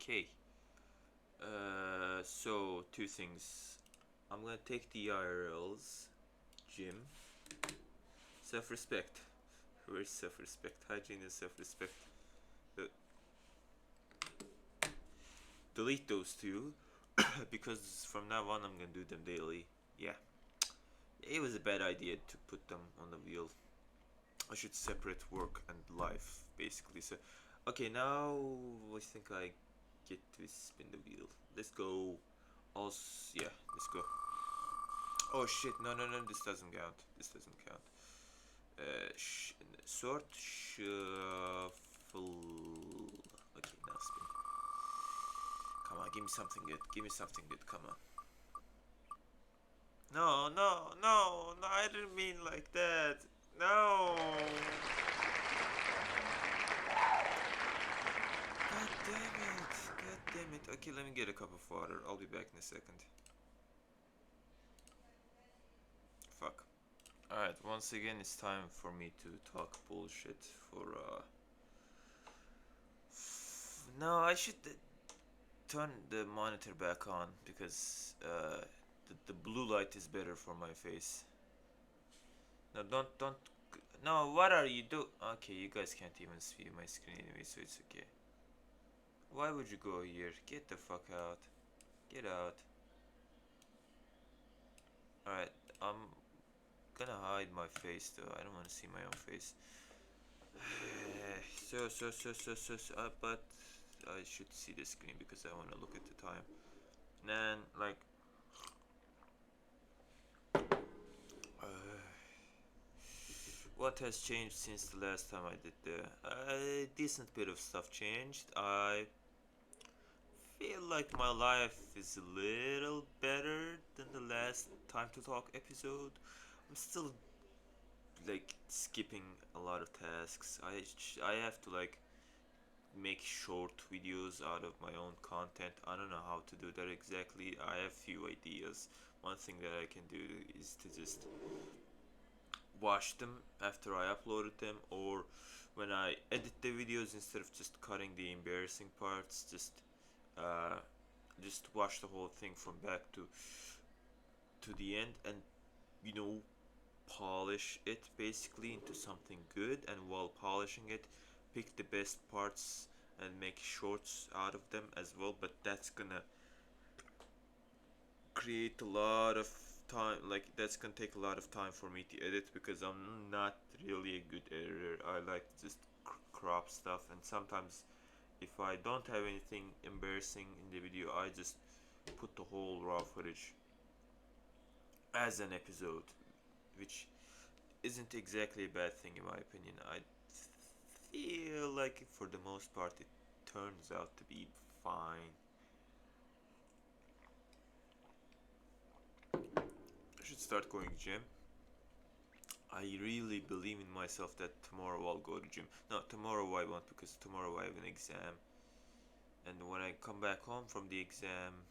Okay. So two things. I'm gonna take the IRLs, gym, self-respect. Where's self-respect? Hygiene and self-respect. Uh, delete those two because from now on I'm gonna do them daily. Yeah, it was a bad idea to put them on the wheel. I should separate work and life basically. So, okay, now I think I get to spin the wheel. Let's go. Also, yeah, let's go. Oh shit! No, no, no! This doesn't count. This doesn't count. Sort shuffle. Okay, now spin. Come on, give me something good. Give me something good. Come on. No, no, no, no! I didn't mean like that. No. God damn it! God damn it! Okay, let me get a cup of water. I'll be back in a second. Fuck. Alright, once again, it's time for me to talk bullshit for no, I should turn the monitor back on because the blue light is better for my face. No, don't. No, what are you do? Okay, you guys can't even see my screen anyway, so it's okay. Why would you go here? Get the fuck out. Get out. Alright, I'm gonna hide my face though. I don't want to see my own face. But I should see the screen because I want to look at the time. Then, like, uh, what has changed since the last time I did a decent bit of stuff changed. I feel like my life is a little better than the last time to talk episode. I'm still like skipping a lot of tasks. I have to like make short videos out of my own content. I don't know how to do that exactly. I have few ideas. One thing that I can do is to just watch them after I uploaded them, or when I edit the videos, instead of just cutting the embarrassing parts, uh, just watch the whole thing from back to the end, and you know polish it basically into something good, and while polishing it, pick the best parts and make shorts out of them as well. But that's gonna create a lot of time, like that's gonna take a lot of time for me to edit because I'm not really a good editor. I like to just crop stuff, and sometimes if I don't have anything embarrassing in the video, I just put the whole raw footage as an episode, which isn't exactly a bad thing in my opinion. I feel like for the most part it turns out to be fine. I should start going gym. I really believe in myself that tomorrow I'll go to gym. No, tomorrow I won't because tomorrow I have an exam. And when I come back home from the exam,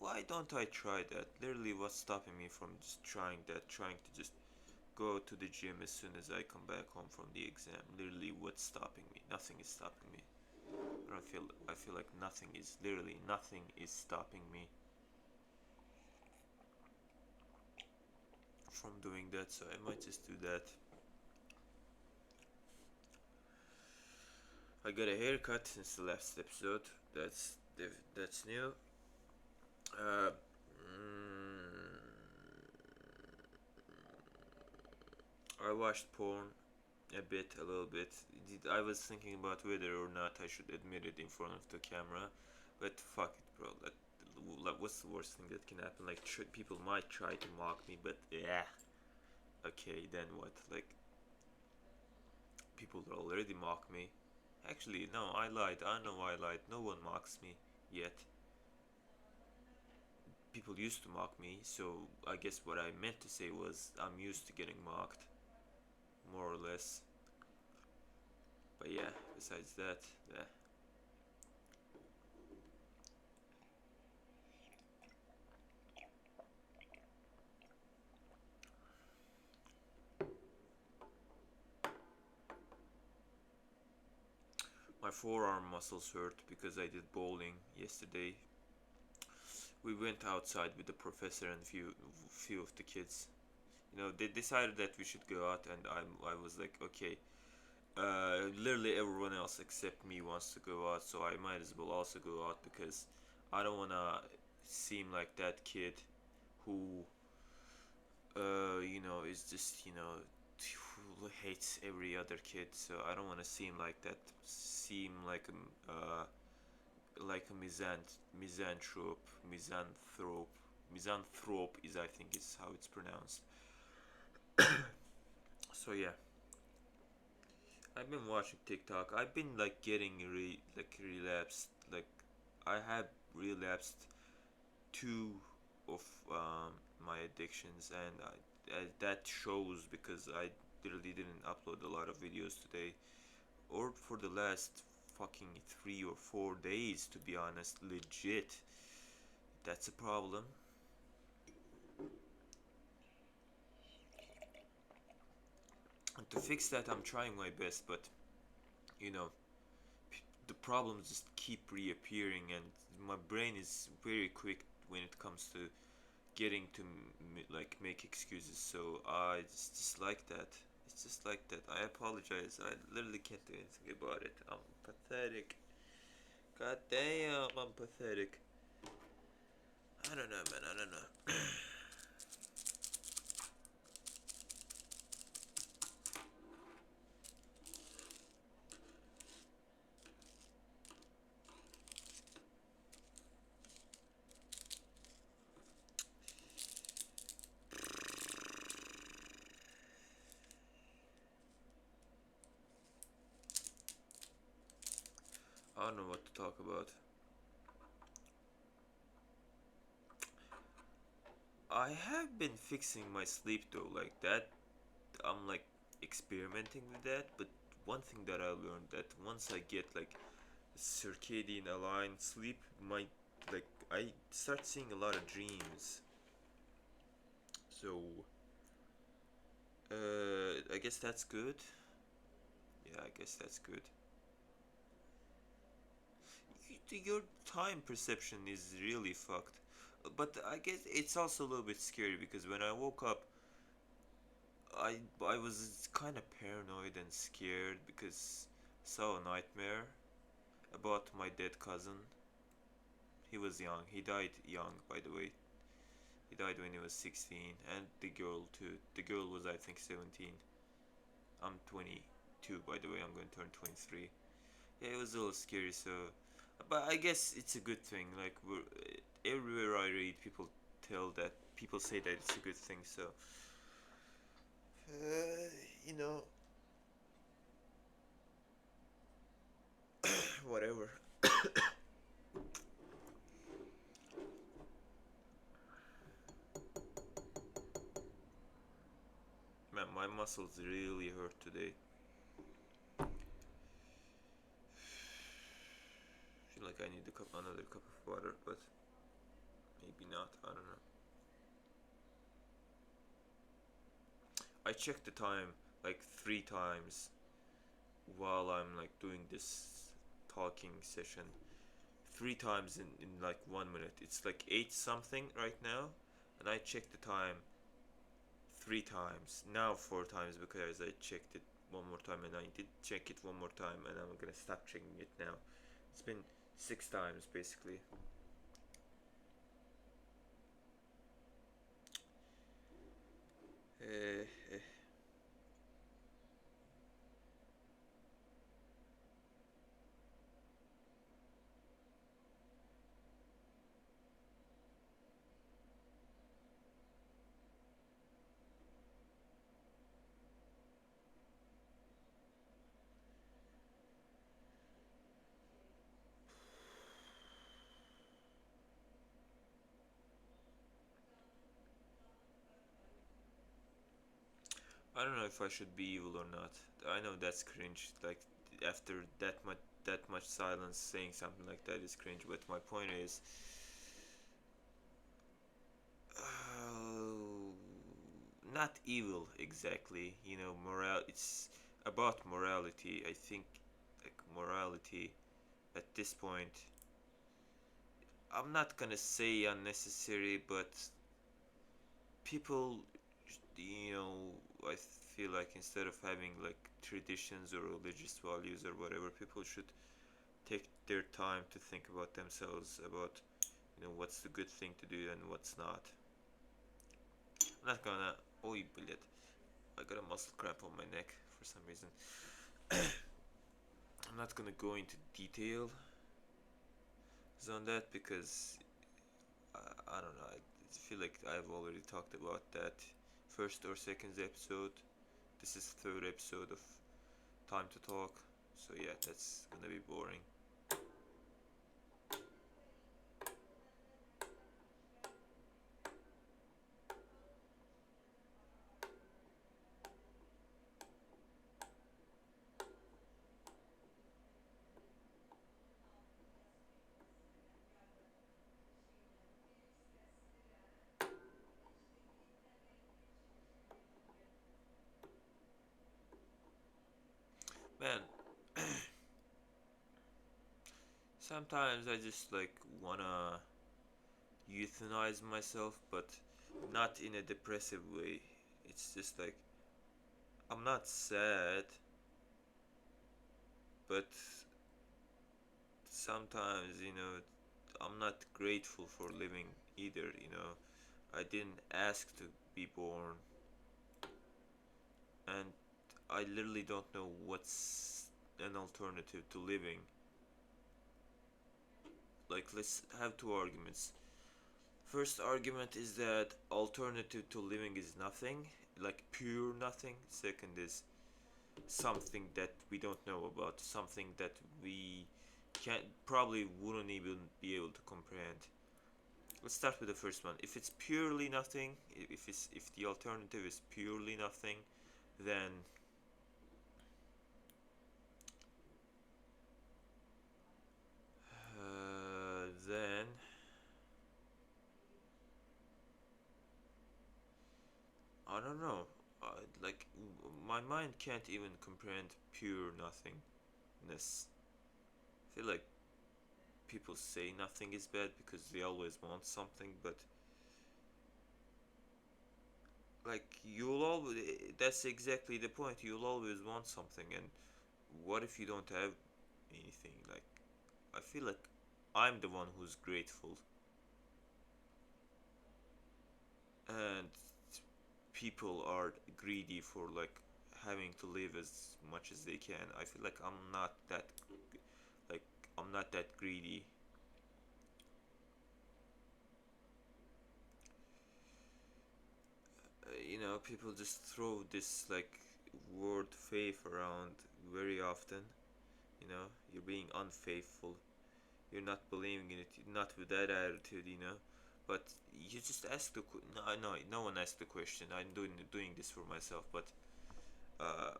why don't I try that? Literally, what's stopping me from just trying that? Trying to just go to the gym as soon as I come back home from the exam. Literally, what's stopping me? Nothing is stopping me. I feel like nothing is, literally nothing is stopping me from doing that, so I might just do that. I got a haircut since the last episode. That's new. Uh, mm, I watched porn a little bit. I was thinking about whether or not I should admit it in front of the camera, but fuck it, bro. Like, what's the worst thing that can happen? Like, people might try to mock me, but yeah, okay, then what? Like, people already mock me. Actually, no, I lied. I know I lied. No one mocks me yet. People used to mock me, so I guess what I meant to say was I'm used to getting mocked, more or less. But yeah, besides that, yeah. My My forearm muscles hurt because I did bowling yesterday. We went outside with the professor and few of the kids. They decided that we should go out, and I was like, okay. Literally everyone else except me wants to go out, so I might as well also go out because I don't wanna seem like that kid who, is just, who hates every other kid. So I don't wanna seem like that. Seem like a misanthrope. Misanthrope is, I think, is how it's pronounced. So yeah, I've been watching TikTok. I've been like getting relapsed. Like I have relapsed two of my addictions, and that shows because I literally didn't upload a lot of videos today, or for the last fucking 3 or 4 days. To be honest, legit, that's a problem. And to fix that, I'm trying my best, but you know, the problems just keep reappearing, and my brain is very quick when it comes to getting to like make excuses. So it's just like that. It's just like that. I apologize. I literally can't do anything about it. I'm pathetic. God damn, I'm pathetic. I don't know, man. I don't know. I don't know what to talk about. I have been fixing my sleep though, like that. I'm like experimenting with that, but one thing that I learned that once I get like circadian aligned sleep, my like I start seeing a lot of dreams. So I guess that's good. Yeah, I guess that's good. Your time perception is really fucked. But I guess it's also a little bit scary because when I woke up, I was kind of paranoid and scared because I saw a nightmare about my dead cousin. He was young. He died young, by the way. He died when he was 16, and the girl too. The girl was, I think, 17. I'm 22, by the way. I'm going to turn 23. Yeah, it was a little scary. So, but I guess it's a good thing. Like everywhere I read, people say that it's a good thing. So, you know, whatever. Man, my muscles really hurt today. Feel like I need another cup of water, but maybe not. I don't know. I check the time like 3 times while I'm like doing this talking session. 3 times in like 1 minute. It's like 8 something right now, and I checked the time 3 times. Now 4 times because I checked it one more time, and I did check it one more time, and I'm gonna stop checking it now. It's been 6 times basically. Uh, I don't know if I should be evil or not. I know that's cringe. Like after that much silence, saying something like that is cringe. But my point is, uh, not evil exactly. Moral. It's about morality. I think like morality at this point. I'm not gonna say unnecessary, but people, you know, I feel like instead of having like traditions or religious values or whatever, people should take their time to think about themselves, about, you know, what's the good thing to do and what's not. I'm not gonna. Oy, блядь. I got a muscle cramp on my neck for some reason. I'm not gonna go into detail on that because I don't know. I feel like I've already talked about that first or second episode. This is third episode of Time to Talk. So yeah, that's gonna be boring. Man, sometimes I just like wanna euthanize myself, but not in a depressive way. It's just like I'm not sad, but sometimes, you know, I'm not grateful for living either, you know. I didn't ask to be born, and I literally don't know what's an alternative to living. Like, let's have two arguments. First argument is that alternative to living is nothing, like pure nothing. Second is something that we don't know about, something that we can't probably wouldn't even be able to comprehend. Let's start with the first one. If it's purely nothing, if the alternative is purely nothing, then then I don't know. Like my mind can't even comprehend pure nothingness. I feel like people say nothing is bad because they always want something, but like you'll always that's exactly the point. You'll always want something, and what if you don't have anything? Like I feel like I'm the one who's grateful, and people are greedy for like having to live as much as they can. I feel like like I'm not that greedy. You know, people just throw this like word faith around very often. You know, you're being unfaithful. You're not believing in it. Not with that attitude. You know, but you just ask no one asked the question. I'm doing this for myself, but uh,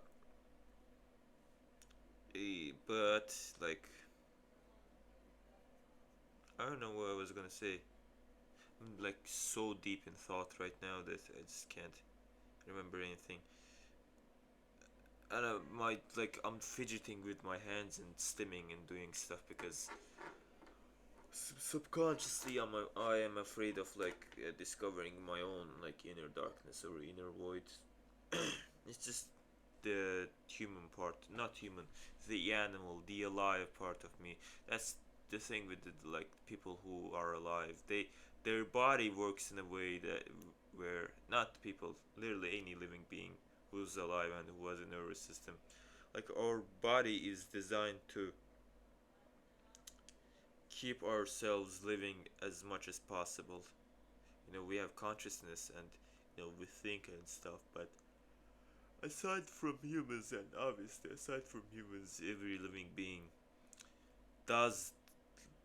but like I don't know what I was gonna say. I'm like so deep in thought right now that I just can't remember anything. And my like I'm fidgeting with my hands and stimming and doing stuff because subconsciously I am afraid of like discovering my own like inner darkness or inner void. It's just the human part, not human, the animal, the alive part of me. That's the thing with the like people who are alive. Their body works in a way that where not people, literally any living being who's alive and who has a nervous system. Like our body is designed to keep ourselves living as much as possible. You know, we have consciousness and you know we think and stuff, but aside from humans, and obviously aside from humans, every living being does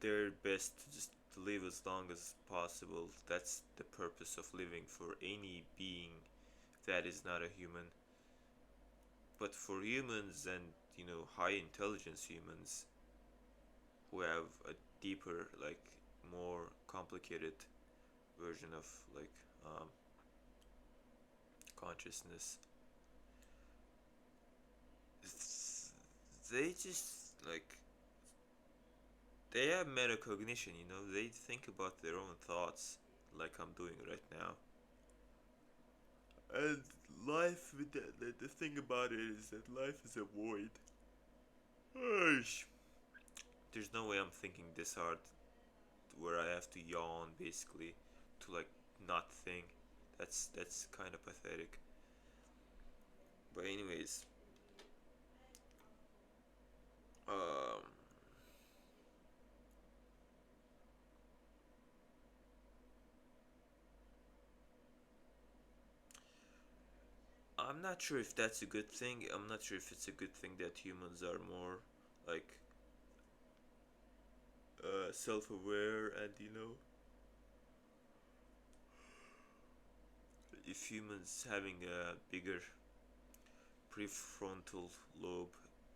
their best to just live as long as possible. That's the purpose of living for any being that is not a human. But for humans and you know high intelligence humans who have a deeper, like more complicated version of like consciousness, they just like they have metacognition, they think about their own thoughts like I'm doing right now. And life, with the thing about it is that life is a void. Aish. There's no way I'm thinking this hard where I have to yawn basically to like not think. That's kind of pathetic. But anyways, um, I'm not sure if that's a good thing. I'm not sure if it's a good thing that humans are more like self-aware, and if humans having a bigger prefrontal lobe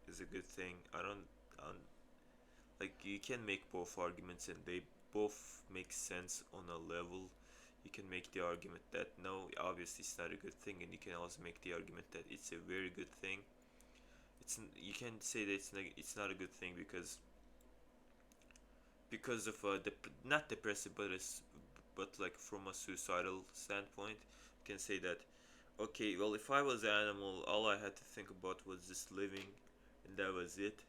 is a good thing. Like you can make both arguments and they both make sense on a level. You can make the argument that no, obviously it's not a good thing, and you can also make the argument that it's a very good thing. You can say that it's not a good thing because of not depressive, but like from a suicidal standpoint, you can say that okay, well, if I was an animal, all I had to think about was just living, and that was it.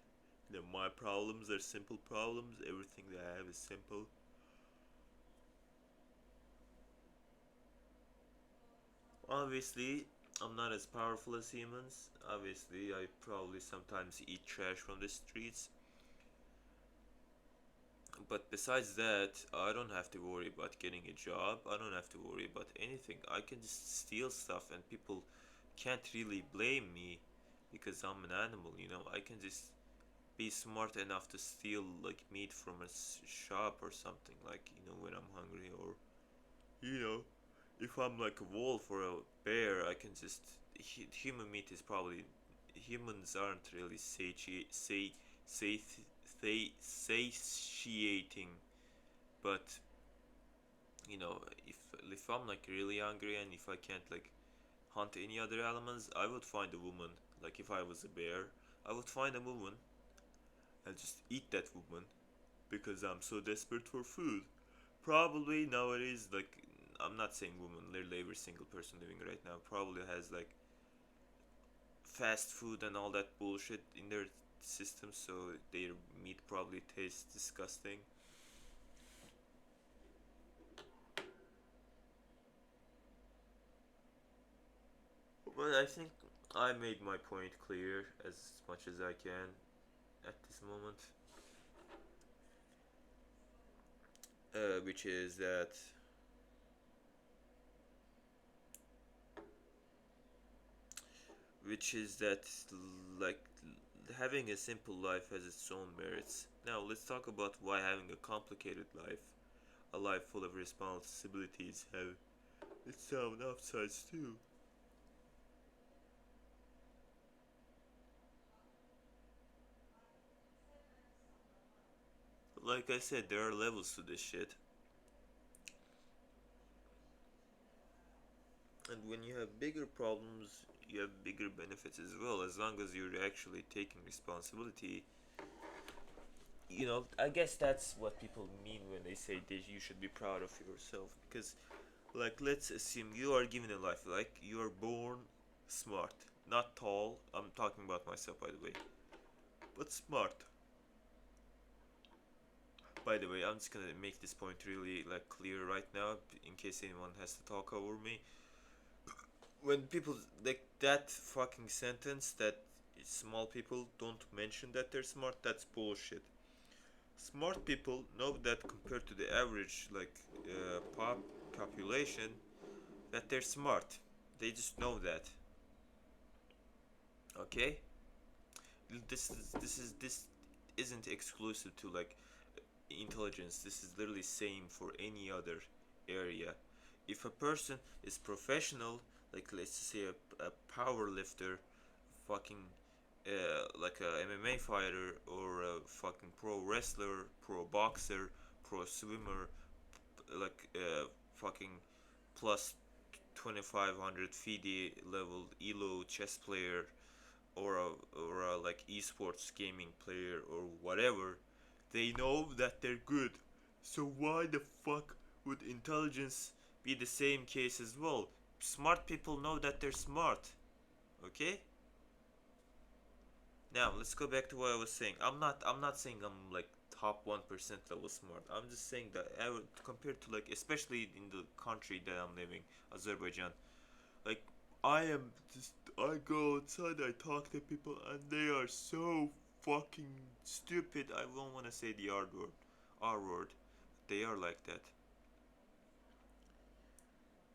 My problems are simple problems. Everything that I have is simple. Obviously, I'm not as powerful as humans. Obviously, I probably sometimes eat trash from the streets. But besides that, I don't have to worry about getting a job. I don't have to worry about anything. I can just steal stuff, and people can't really blame me because I'm an animal. I can just be smart enough to steal like meat from a shop or something, like when I'm hungry, or you know if I'm like a wolf or a bear, I can just human meat is probably humans aren't really satiating, but if I'm like really hungry and if I can't like hunt any other animals, I would find a woman. Like if I was a bear, I would find a woman and just eat that woman because I'm so desperate for food. Probably nowadays, like, I'm not saying woman, literally every single person living right now probably has like fast food and all that bullshit in their system, so their meat probably tastes disgusting. But I think I made my point clear as much as I can at this moment, which is that like having a simple life has its own merits. Now let's talk about why having a complicated life, a life full of responsibilities, have its own upsides too. Like I said, there are levels to this shit, and when you have bigger problems, you have bigger benefits as well. As long as you're actually taking responsibility, I guess that's what people mean when they say that you should be proud of yourself. Because, like, let's assume you are given a life, like, you are born smart, not tall. I'm talking about myself, by the way, but smart. By the way, I'm just gonna make this point really like clear right now, in case anyone has to talk over me. When people like that fucking sentence that small people don't mention that they're smart, that's bullshit. Smart people know that compared to the average like population, that they're smart. They just know that. Okay, this isn't exclusive to like intelligence. This is literally same for any other area. If a person is professional, like let's say a power lifter, fucking like a MMA fighter or a fucking pro wrestler, pro boxer, pro swimmer, like fucking plus 2500 FIDE level ELO chess player, or a like esports gaming player or whatever, they know that they're good. So why the fuck would intelligence be the same case as well? Smart people know that they're smart. Okay? Now let's go back to what I was saying. I'm not saying I'm like top 1% level smart. I'm just saying that I would compared to like especially in the country that I'm living, Azerbaijan. Like I go outside, I talk to people and they are so fucking stupid. I don't want to say the R word. R word. They are like that.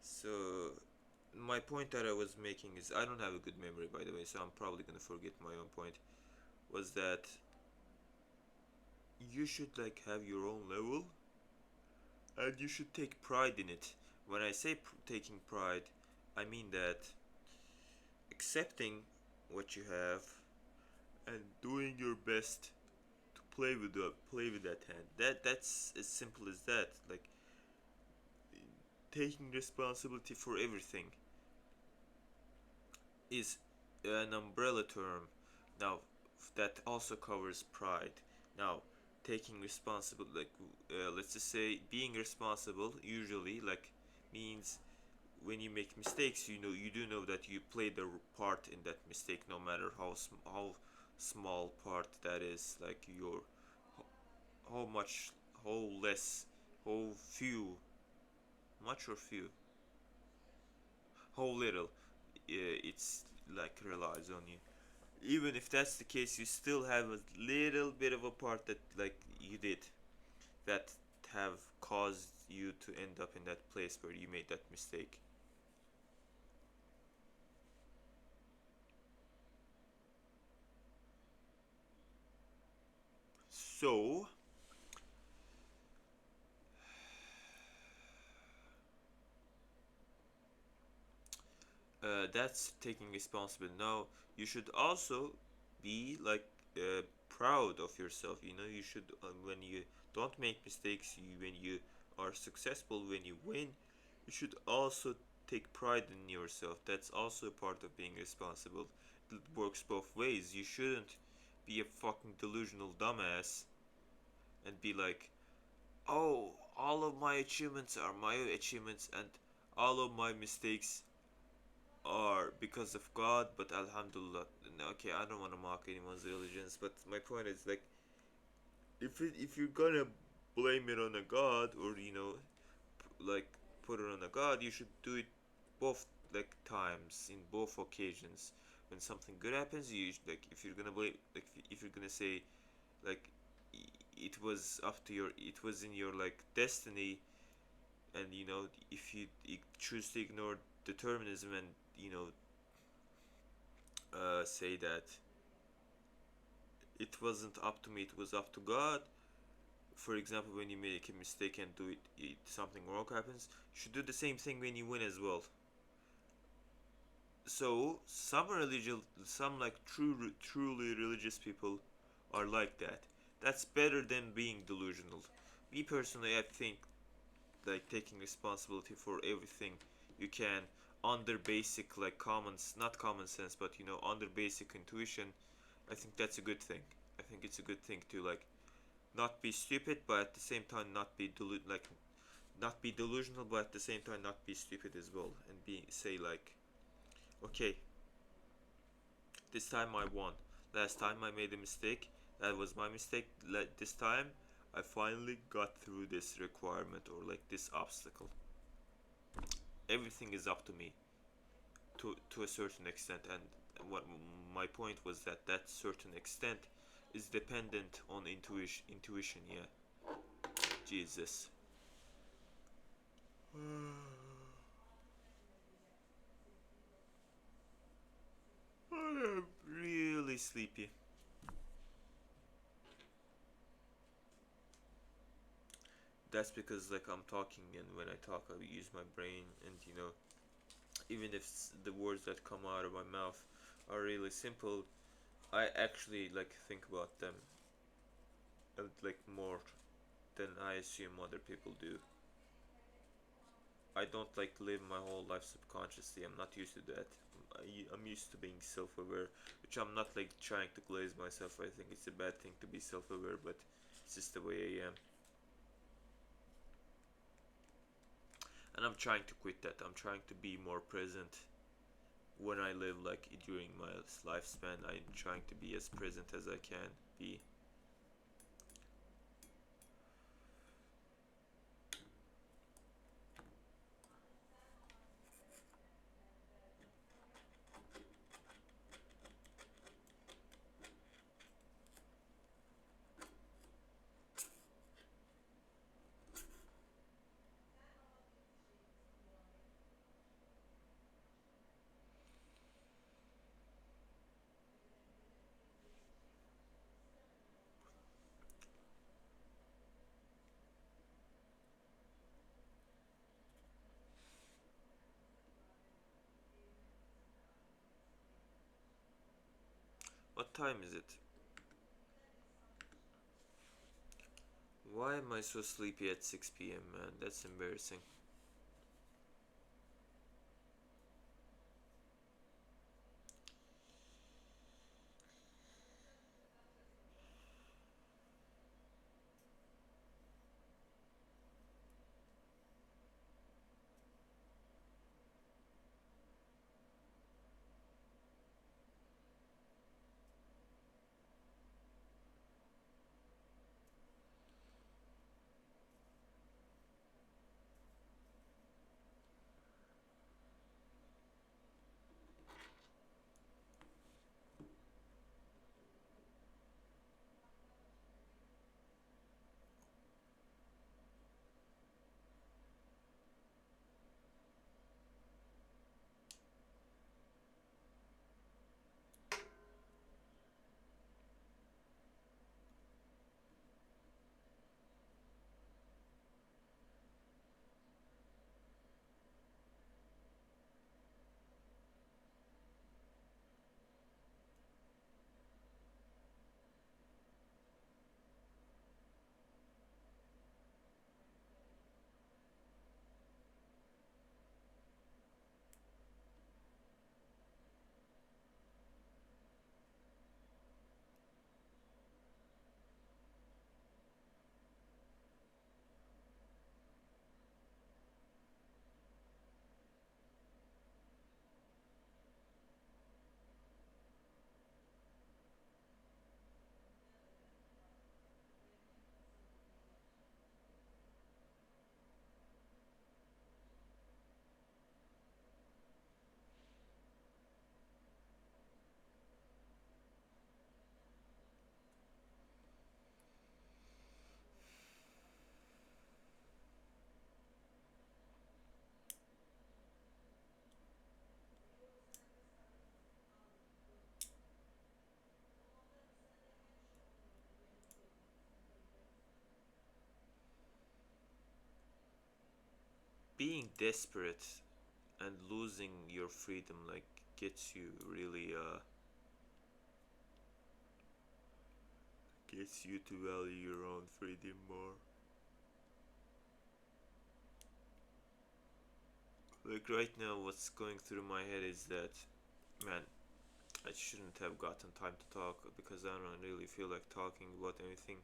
So my point that I was making is I don't have a good memory by the way, so I'm probably gonna forget my own point. Was that you should like have your own level and you should take pride in it. When I say taking pride, I mean that accepting what you have and doing your best to play with that hand. That's as simple as that. Like taking responsibility for everything is an umbrella term. Now that also covers pride. Now taking responsible like let's just say being responsible usually like means when you make mistakes, you know you do know that you played a part in that mistake, no matter how small part that is. Like your how much, how less, how few, much or few, how little it's like relies on you. Even if that's the case, you still have a little bit of a part that like you did that have caused you to end up in that place where you made that mistake. So that's taking responsibility. Now you should also be like proud of yourself. You know you should when you don't make mistakes, when you are successful, when you win, you should also take pride in yourself. That's also a part of being responsible. It works both ways. You shouldn't be a fucking delusional dumbass and be like, oh, all of my achievements are my achievements and all of my mistakes are because of God, but Alhamdulillah. Okay, I don't want to mock anyone's religions, but my point is like, if you're gonna blame it on a God or like put it on a God, you should do it both like times in both occasions. When something good happens, you like if you're gonna blame like if you're gonna say like it was up to your it was in your like destiny, and if you choose to ignore determinism and say that it wasn't up to me, it was up to God. For example, when you make a mistake and something wrong happens, you should do the same thing when you win as well. So some like truly religious people are like that. That's better than being delusional. Me personally, I think like taking responsibility for everything you can under basic like not common sense, but under basic intuition. I think that's a good thing. I think it's a good thing to like not be stupid, but at the same time not be delusional, but at the same time not be stupid as well, and be say like, okay, this time I won. Last time I made a mistake. That was my mistake. This time I finally got through this requirement or like this obstacle. Everything is up to me to a certain extent, and what my point was that certain extent is dependent on intuition. Yeah, Jesus. I am really sleepy. That's because like I'm talking, and when I talk I use my brain, and even if the words that come out of my mouth are really simple, I actually like think about them like more than I assume other people do. I don't like live my whole life subconsciously. I'm not used to that. I'm used to being self-aware, which I'm not like trying to glaze myself. I think it's a bad thing to be self-aware, but it's just the way I am. And I'm trying to quit that. I'm trying to be more present when I live, like during my lifespan. I'm trying to be as present as I can be. What time is it? Why am I so sleepy at 6 p.m., man? That's embarrassing. Being desperate and losing your freedom like gets you really gets you to value your own freedom more. Like right now, what's going through my head is that, man, I shouldn't have gotten time to talk because I don't really feel like talking about anything.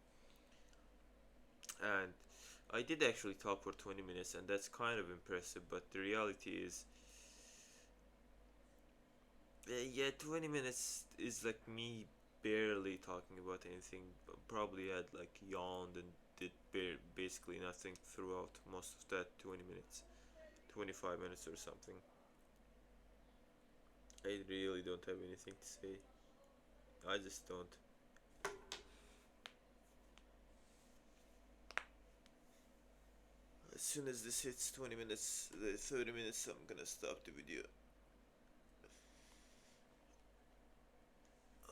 And I did actually talk for 20 minutes, and that's kind of impressive. But the reality is, yeah, 20 minutes is like me barely talking about anything. Probably had like yawned and did basically nothing throughout most of that 20 minutes, 25 minutes or something. I really don't have anything to say. I just don't. As soon as this hits 20 minutes, the 30 minutes, I'm gonna stop the video.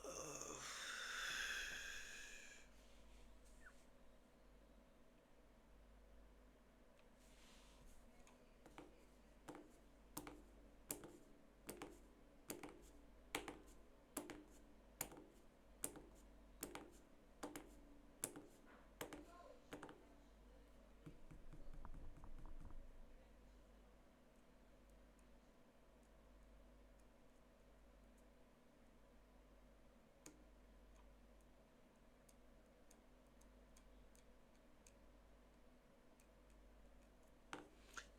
Uh,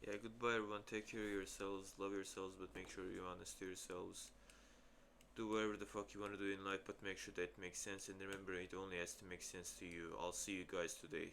Yeah, goodbye everyone. Take care of yourselves, love yourselves, but make sure you're honest to yourselves. Do whatever the fuck you want to do in life, but make sure that it makes sense, and remember, it only has to make sense to you. I'll see you guys today.